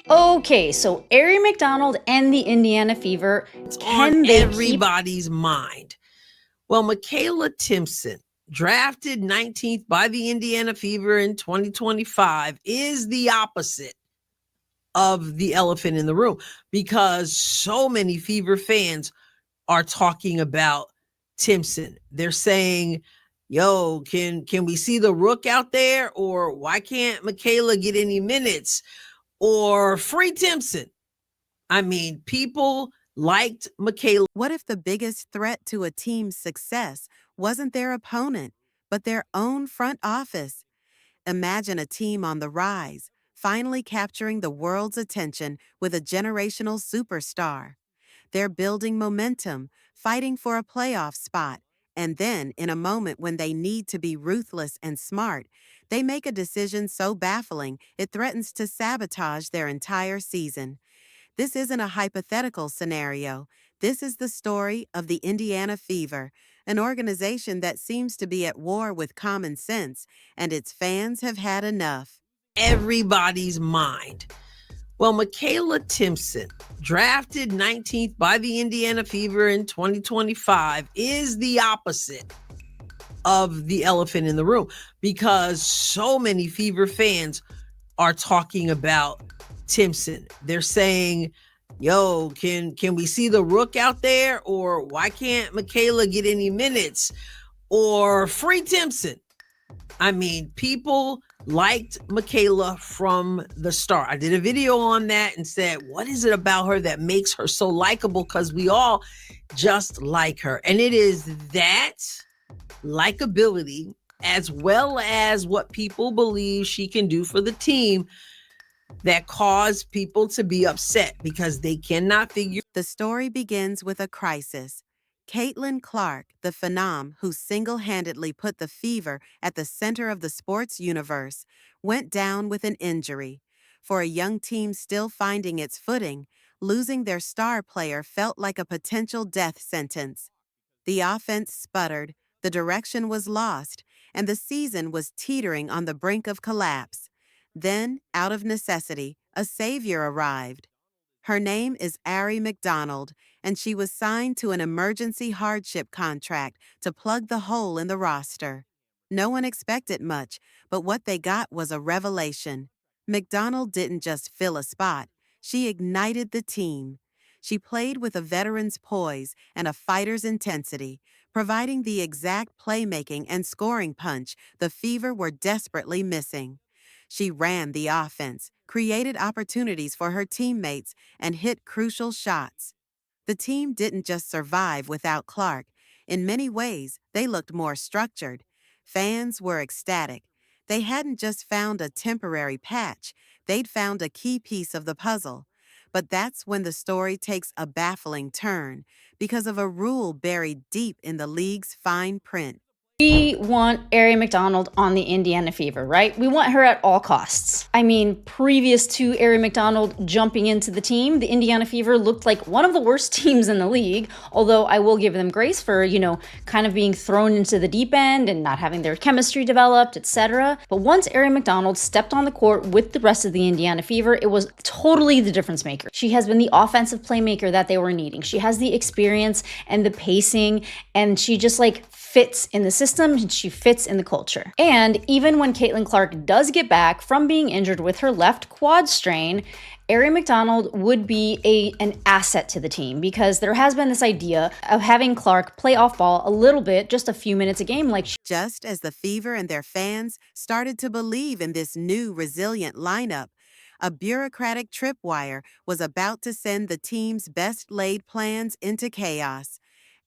Okay, so Aari McDonald and the Indiana Fever, It's on can they keep... everybody's mind. Well, Makayla Timpson, drafted 19th by the Indiana Fever in 2025, is the opposite of the elephant in the room because so many Fever fans are talking about Timpson. They're saying, yo, can we see the Rook out there? Or why can't Makayla get any minutes? Or free Timpson. I mean, people liked Makayla. What if the biggest threat to a team's success wasn't their opponent, but their own front office? Imagine a team on the rise, finally capturing the world's attention with a generational superstar. They're building momentum, fighting for a playoff spot, and then, in a moment when they need to be ruthless and smart, they make a decision so baffling it threatens to sabotage their entire season. This isn't a hypothetical scenario. This is the story of the Indiana Fever, an organization that seems to be at war with common sense, and its fans have had enough. Everybody's mind. Well, Makayla Timpson, drafted 19th by the Indiana Fever in 2025, is the opposite of the elephant in the room because so many Fever fans are talking about Timpson. They're saying, yo, can we see the Rook out there? Or why can't Makayla get any minutes? Or free Timpson. I mean, people liked Makayla from the start. I did a video on that and said, what is it about her that makes her so likable? Because we all just like her. And it is that likability, as well as what people believe she can do for the team, that cause people to be upset because they cannot figure. The story begins with a crisis. Caitlin Clark, the phenom who single-handedly put the Fever at the center of the sports universe, went down with an injury. For a young team still finding its footing, losing their star player felt like a potential death sentence. The offense sputtered, the direction was lost, and the season was teetering on the brink of collapse. Then, out of necessity, a savior arrived. Her name is Aari McDonald, and she was signed to an emergency hardship contract to plug the hole in the roster. No one expected much, but what they got was a revelation. McDonald didn't just fill a spot, she ignited the team. She played with a veteran's poise and a fighter's intensity, providing the exact playmaking and scoring punch the Fever were desperately missing. She ran the offense, created opportunities for her teammates, and hit crucial shots. The team didn't just survive without Clark. In many ways, they looked more structured. Fans were ecstatic. They hadn't just found a temporary patch, they'd found a key piece of the puzzle. But that's when the story takes a baffling turn, because of a rule buried deep in the league's fine print. We want Aari McDonald on the Indiana Fever, right? We want her at all costs. I mean, previous to Aari McDonald jumping into the team, the Indiana Fever looked like one of the worst teams in the league, although I will give them grace for, kind of being thrown into the deep end and not having their chemistry developed, etc. But once Aari McDonald stepped on the court with the rest of the Indiana Fever, it was totally the difference maker. She has been the offensive playmaker that they were needing. She has the experience and the pacing, and she just fits in the system and she fits in the culture. And even when Caitlin Clark does get back from being injured with her left quad strain, Aari McDonald would be an asset to the team because there has been this idea of having Clark play off ball a little bit, just a few minutes a game Just as the Fever and their fans started to believe in this new resilient lineup, a bureaucratic tripwire was about to send the team's best-laid plans into chaos.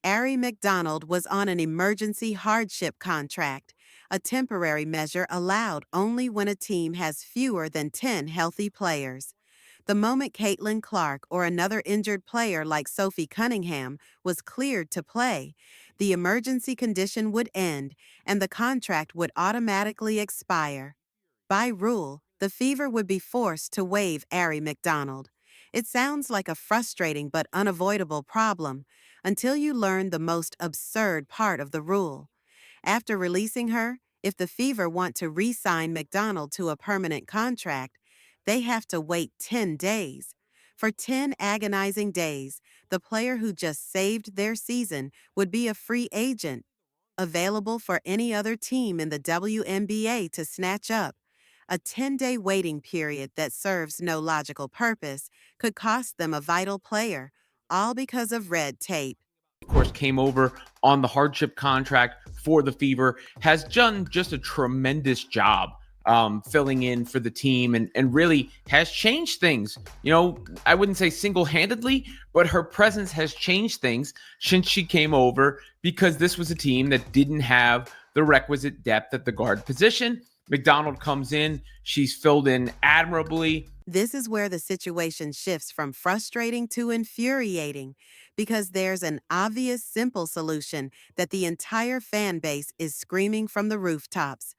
Aari McDonald was on an emergency hardship contract, a temporary measure allowed only when a team has fewer than 10 healthy players. The moment Caitlin Clark or another injured player like Sophie Cunningham was cleared to play, the emergency condition would end and the contract would automatically expire. By rule, the Fever would be forced to waive Aari McDonald. It sounds like a frustrating but unavoidable problem until you learn the most absurd part of the rule. After releasing her, if the Fever want to re-sign McDonald to a permanent contract, they have to wait 10 days. For 10 agonizing days, the player who just saved their season would be a free agent, available for any other team in the WNBA to snatch up. A 10-day waiting period that serves no logical purpose could cost them a vital player, all because of red tape. Of course, came over on the hardship contract for the Fever, has done just a tremendous job filling in for the team and really has changed things. I wouldn't say single-handedly, but her presence has changed things since she came over because this was a team that didn't have the requisite depth at the guard position. McDonald comes in, she's filled in admirably. This is where the situation shifts from frustrating to infuriating because there's an obvious, simple solution that the entire fan base is screaming from the rooftops.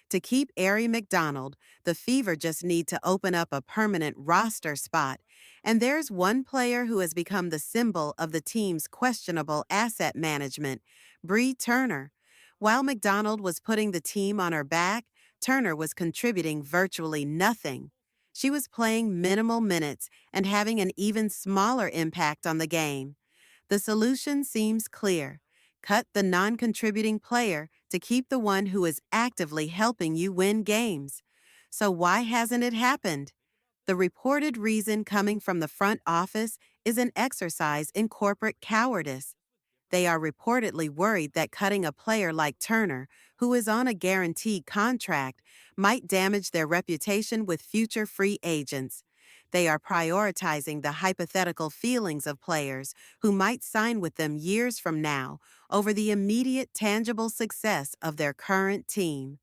To keep Aari McDonald, the Fever just need to open up a permanent roster spot. And there's one player who has become the symbol of the team's questionable asset management, Bree Turner. While McDonald was putting the team on her back, Turner was contributing virtually nothing. She was playing minimal minutes and having an even smaller impact on the game. The solution seems clear. Cut the non-contributing player to keep the one who is actively helping you win games. So why hasn't it happened? The reported reason coming from the front office is an exercise in corporate cowardice. They are reportedly worried that cutting a player like Turner, who is on a guaranteed contract, might damage their reputation with future free agents. They are prioritizing the hypothetical feelings of players who might sign with them years from now over the immediate tangible success of their current team.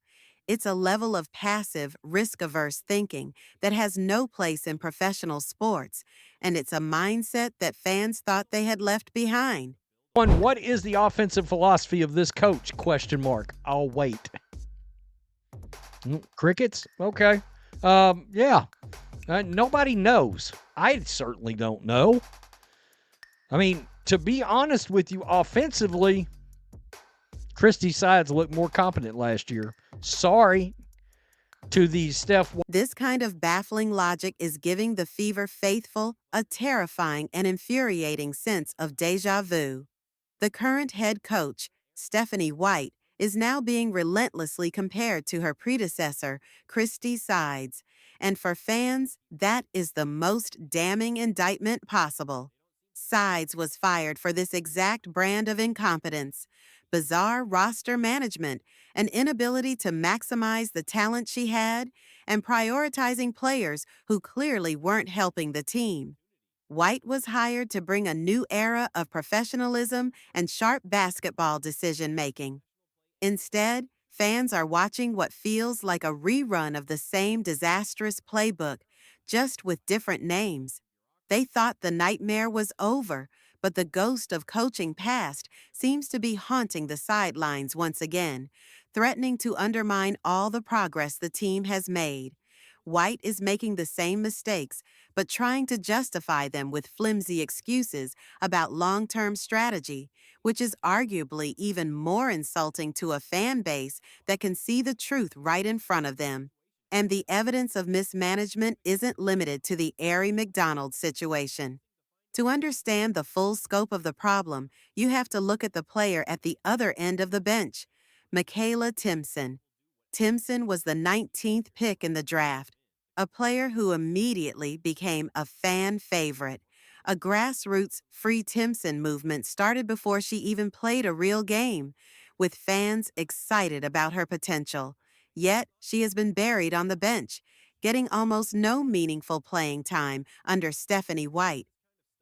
It's a level of passive, risk-averse thinking that has no place in professional sports, and it's a mindset that fans thought they had left behind. What is the offensive philosophy of this coach? ? I'll wait. Crickets? Okay. Yeah. Nobody knows. I certainly don't know. I mean, to be honest with you, offensively, Christy Sides looked more competent last year. Sorry to the Steph. This kind of baffling logic is giving the Fever faithful a terrifying and infuriating sense of déjà vu. The current head coach, Stephanie White, is now being relentlessly compared to her predecessor, Christy Sides. And for fans, that is the most damning indictment possible. Sides was fired for this exact brand of incompetence, bizarre roster management, an inability to maximize the talent she had, and prioritizing players who clearly weren't helping the team. White was hired to bring a new era of professionalism and sharp basketball decision-making. Instead, fans are watching what feels like a rerun of the same disastrous playbook, just with different names. They thought the nightmare was over, but the ghost of coaching past seems to be haunting the sidelines once again, threatening to undermine all the progress the team has made. White is making the same mistakes, but trying to justify them with flimsy excuses about long-term strategy, which is arguably even more insulting to a fan base that can see the truth right in front of them. And the evidence of mismanagement isn't limited to the Aari McDonald situation. To understand the full scope of the problem, you have to look at the player at the other end of the bench, Makayla Timpson. Timpson was the 19th pick in the draft, a player who immediately became a fan favorite. A grassroots Free Timpson movement started before she even played a real game, with fans excited about her potential. Yet, she has been buried on the bench, getting almost no meaningful playing time under Stephanie White.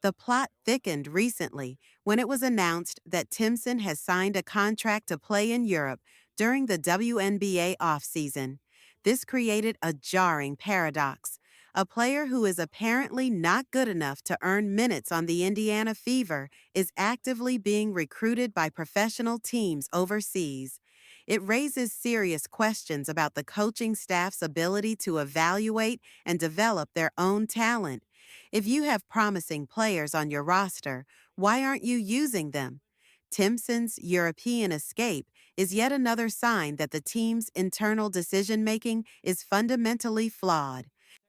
The plot thickened recently when it was announced that Timpson has signed a contract to play in Europe during the WNBA offseason. This created a jarring paradox. A player who is apparently not good enough to earn minutes on the Indiana Fever is actively being recruited by professional teams overseas. It raises serious questions about the coaching staff's ability to evaluate and develop their own talent. If you have promising players on your roster, why aren't you using them? Timpson's European escape is yet another sign that the team's internal decision-making is fundamentally flawed.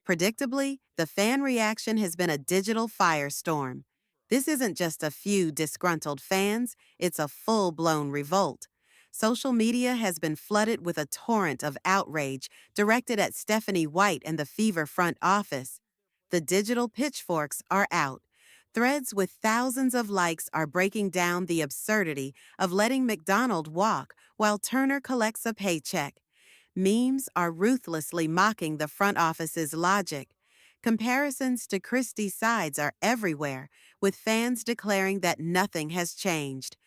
Predictably, the fan reaction has been a digital firestorm. This isn't just a few disgruntled fans, it's a full-blown revolt. Social media has been flooded with a torrent of outrage directed at Stephanie White and the Fever front office. The digital pitchforks are out. Threads with thousands of likes are breaking down the absurdity of letting McDonald walk while Turner collects a paycheck. Memes are ruthlessly mocking the front office's logic. Comparisons to Christie's sides are everywhere, with fans declaring that nothing has changed.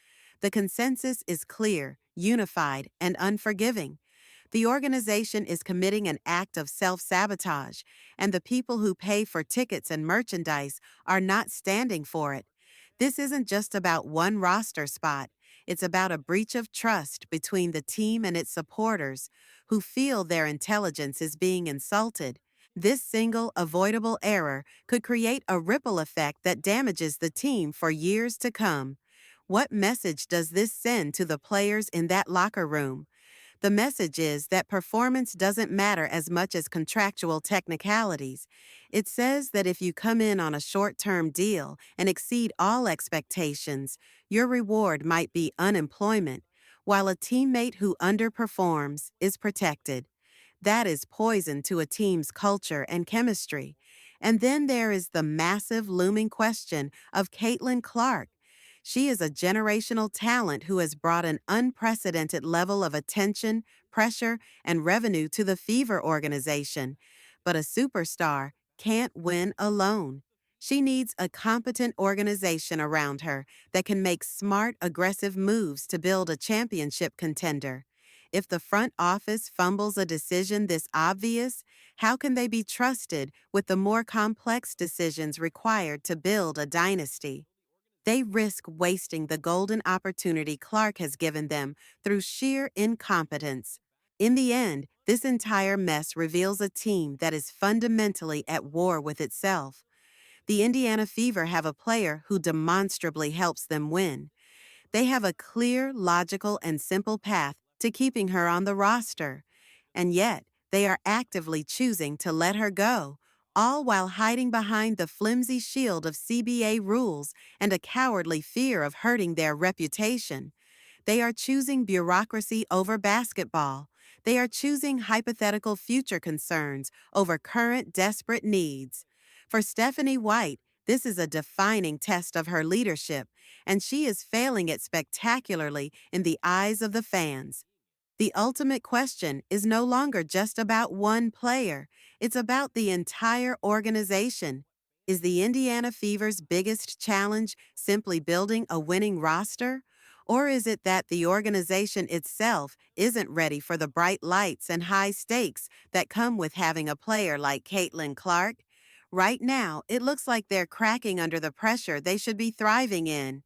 The consensus is clear, unified, and unforgiving. The organization is committing an act of self-sabotage, and the people who pay for tickets and merchandise are not standing for it. This isn't just about one roster spot. It's about a breach of trust between the team and its supporters, who feel their intelligence is being insulted. This single, avoidable error could create a ripple effect that damages the team for years to come. What message does this send to the players in that locker room? The message is that performance doesn't matter as much as contractual technicalities. It says that if you come in on a short-term deal and exceed all expectations, your reward might be unemployment, while a teammate who underperforms is protected. That is poison to a team's culture and chemistry. And then there is the massive looming question of Caitlin Clark. She is a generational talent who has brought an unprecedented level of attention, pressure, and revenue to the Fever organization. But a superstar can't win alone. She needs a competent organization around her that can make smart, aggressive moves to build a championship contender. If the front office fumbles a decision this obvious, how can they be trusted with the more complex decisions required to build a dynasty? They risk wasting the golden opportunity Clark has given them through sheer incompetence. In the end, this entire mess reveals a team that is fundamentally at war with itself. The Indiana Fever have a player who demonstrably helps them win. They have a clear, logical, and simple path to keeping her on the roster. And yet, they are actively choosing to let her go, all while hiding behind the flimsy shield of CBA rules and a cowardly fear of hurting their reputation. They are choosing bureaucracy over basketball. They are choosing hypothetical future concerns over current desperate needs. For Stephanie White, this is a defining test of her leadership, and she is failing it spectacularly in the eyes of the fans. The ultimate question is no longer just about one player, it's about the entire organization. Is the Indiana Fever's biggest challenge simply building a winning roster? Or is it that the organization itself isn't ready for the bright lights and high stakes that come with having a player like Caitlin Clark? Right now, it looks like they're cracking under the pressure they should be thriving in.